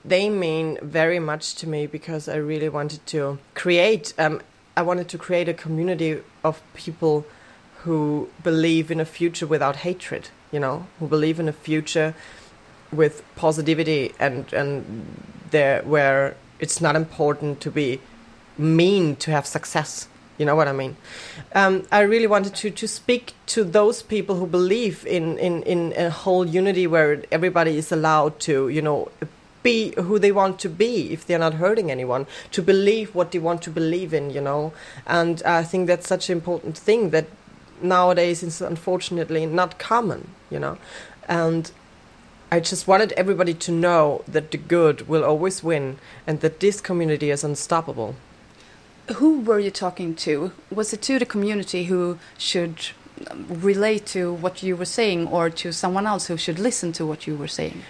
they mean very much to me because I really wanted to create a community of people who believe in a future without hatred, who believe in a future with positivity and there where it's not important to be mean to have success. You know what I mean? I really wanted to speak to those people who believe in a whole unity where everybody is allowed to, be who they want to be if they're not hurting anyone, to believe what they want to believe in, And I think that's such an important thing that nowadays is unfortunately not common, And I just wanted everybody to know that the good will always win and that this community is unstoppable. Who were you talking to? Was it to the community who should relate to what you were saying, or to someone else who should listen to what you were saying?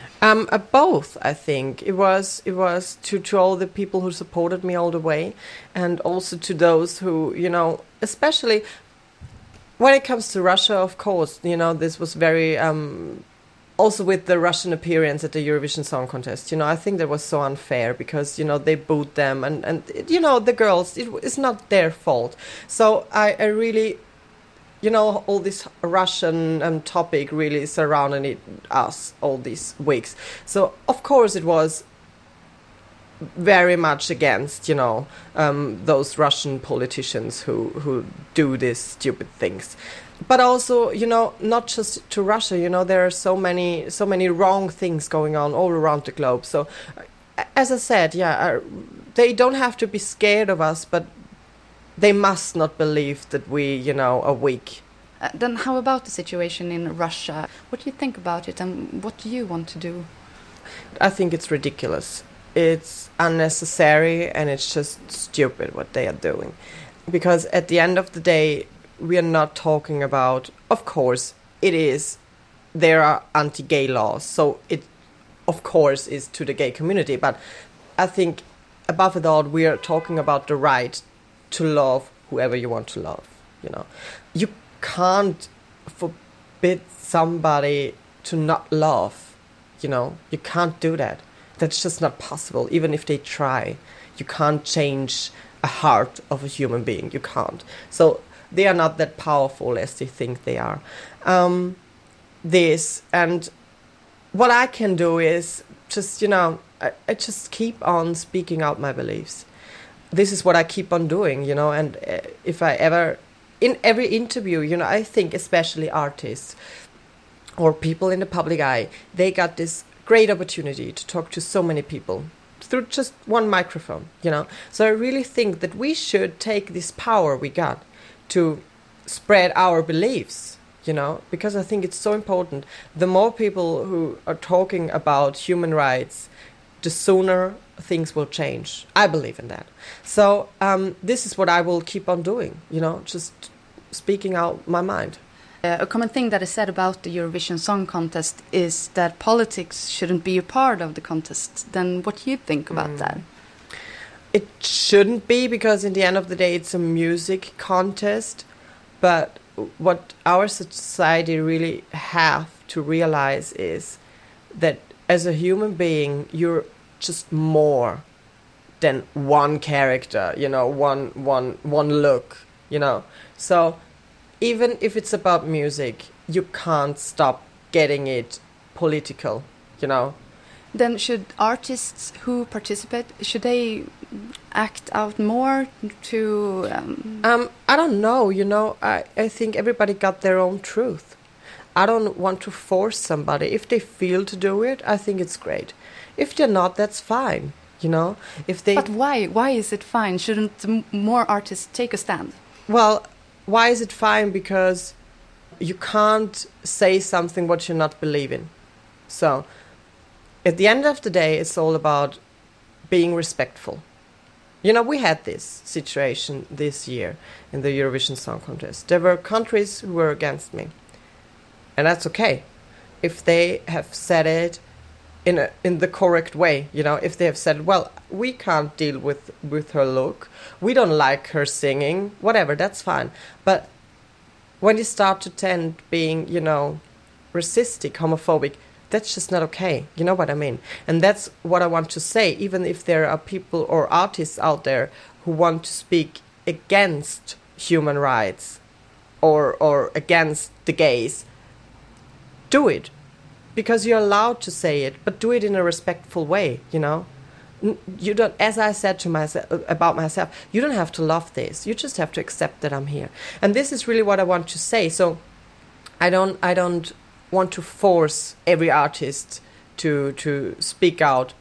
Both, I think. It was to all the people who supported me all the way, and also to those who, especially when it comes to Russia, of course, this was very... Also with the Russian appearance at the Eurovision Song Contest, I think that was so unfair because, they booed them and the girls, it's not their fault. So I really, all this Russian topic really surrounded us all these weeks. So, of course, it was very much against, those Russian politicians who do these stupid things. But also, not just to Russia, there are so many wrong things going on all around the globe. So, as I said, they don't have to be scared of us, but they must not believe that we, are weak. Then how about the situation in Russia? What do you think about it, and what do you want to do? I think it's ridiculous. It's unnecessary, and it's just stupid what they are doing. Because at the end of the day, we are not talking about, of course, there are anti-gay laws, so it, of course, is to the gay community. But I think, above it all, we are talking about the right to love whoever you want to love, You can't forbid somebody to not love, You can't do that. That's just not possible, even if they try. You can't change a heart of a human being. You can't. So they are not that powerful as they think they are. And what I can do is just, I just keep on speaking out my beliefs. This is what I keep on doing, and if I ever, in every interview, I think especially artists or people in the public eye, they got this great opportunity to talk to so many people through just one microphone, So I really think that we should take this power we got to spread our beliefs, because I think it's so important. The more people who are talking about human rights, the sooner things will change. I believe in that. So this is what I will keep on doing, just speaking out my mind. A common thing that is said about the Eurovision Song Contest is that politics shouldn't be a part of the contest. Then what do you think about that? It shouldn't be, because in the end of the day, it's a music contest. But what our society really have to realize is that as a human being, you're just more than one character, one look, So even if it's about music, you can't stop getting it political, Then should artists who participate, should they act out more to... I don't know, I think everybody got their own truth. I don't want to force somebody. If they feel to do it, I think it's great. If they're not, that's fine, If they... But why? Why is it fine? Shouldn't more artists take a stand? Well, why is it fine? Because you can't say something what you're not believing. So... At the end of the day, it's all about being respectful. We had this situation this year in the Eurovision Song Contest. There were countries who were against me. And that's okay. If they have said it in the correct way, if they have said, well, we can't deal with her look, we don't like her singing, whatever, that's fine. But when you start to tend being, racistic, homophobic, that's just not okay. You know what I mean? And that's what I want to say. Even if there are people or artists out there who want to speak against human rights or against the gays, do it. Because you're allowed to say it, but do it in a respectful way, you know? You don't, as I said to myself about myself, you don't have to love this. You just have to accept that I'm here. And this is really what I want to say. So I don't want to force every artist to speak out.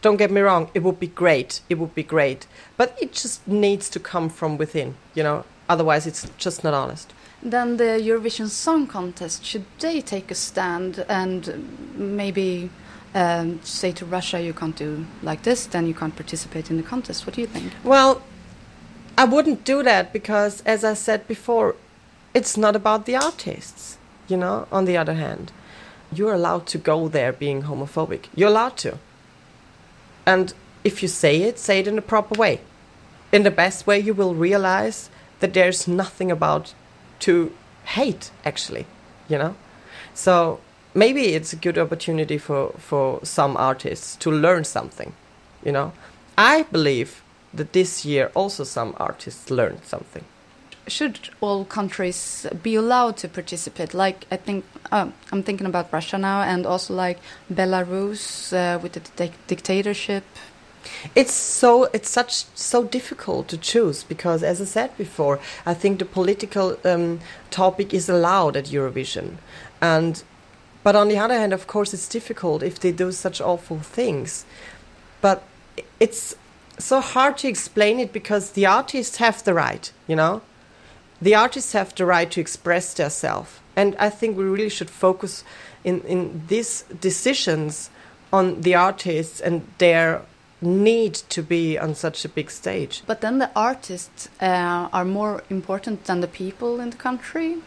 Don't get me wrong, it would be great. It would be great. But it just needs to come from within, you know? Otherwise, it's just not honest. Then the Eurovision Song Contest, should they take a stand and maybe say to Russia, you can't do like this, then you can't participate in the contest? What do you think? Well, I wouldn't do that because, as I said before, it's not about the artists, you know? On the other hand, you're allowed to go there being homophobic. You're allowed to. And if you say it in the proper way. In the best way, you will realize that there's nothing about to hate, actually, you know? So maybe it's a good opportunity for some artists to learn something, you know? I believe that this year also some artists learned something. Should all countries be allowed to participate? Like, I think, I'm thinking about Russia now, and also like Belarus with the dictatorship. It's so difficult to choose because, as I said before, I think the political topic is allowed at Eurovision, but on the other hand, of course, it's difficult if they do such awful things. But it's so hard to explain it because the artists have the right, you know, the artists have the right to express themselves, and I think we really should focus in these decisions on the artists and their need to be on such a big stage. But then the artists are more important than the people in the country?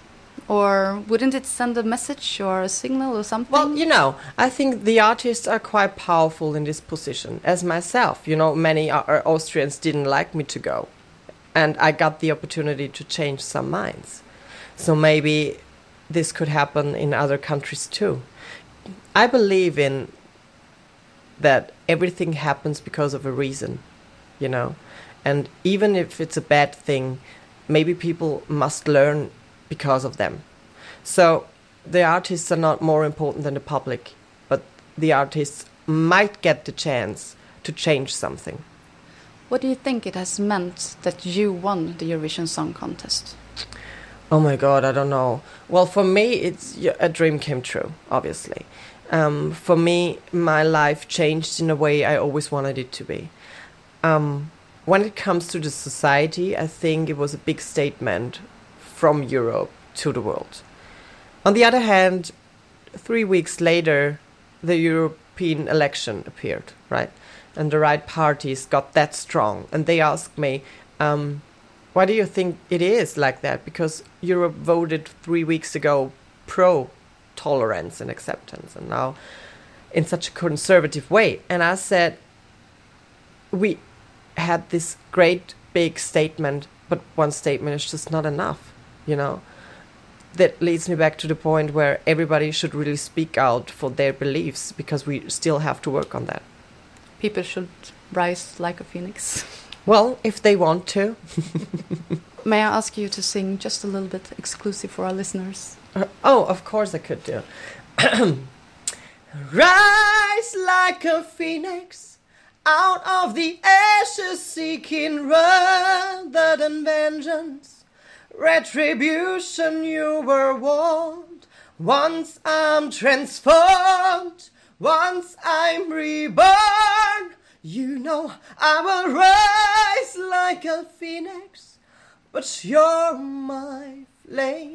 Or wouldn't it send a message or a signal or something? Well, you know, I think the artists are quite powerful in this position. As myself, you know, many Austrians didn't like me to go. And I got the opportunity to change some minds. So maybe this could happen in other countries too. I believe in that everything happens because of a reason, you know. And even if it's a bad thing, maybe people must learn because of them. So the artists are not more important than the public, but the artists might get the chance to change something. What do you think it has meant that you won the Eurovision Song Contest? Oh my God, I don't know. Well, for me, it's a dream came true, obviously. For me, my life changed in a way I always wanted it to be. When it comes to the society, I think it was a big statement from Europe to the world. On the other hand, 3 weeks later, the European election appeared, right? And the right parties got that strong. And they asked me, why do you think it is like that? Because Europe voted 3 weeks ago pro-tolerance and acceptance, and now in such a conservative way. And I said, we had this great big statement, but one statement is just not enough, you know? That leads me back to the point where everybody should really speak out for their beliefs, because we still have to work on that. People should rise like a phoenix. Well, if they want to. May I ask you to sing just a little bit exclusive for our listeners? Oh, of course I could do. Rise like a phoenix, out of the ashes seeking rather than vengeance. Retribution you were warned. Once I'm transformed, once I'm reborn, you know I will rise like a phoenix, but you're my flame.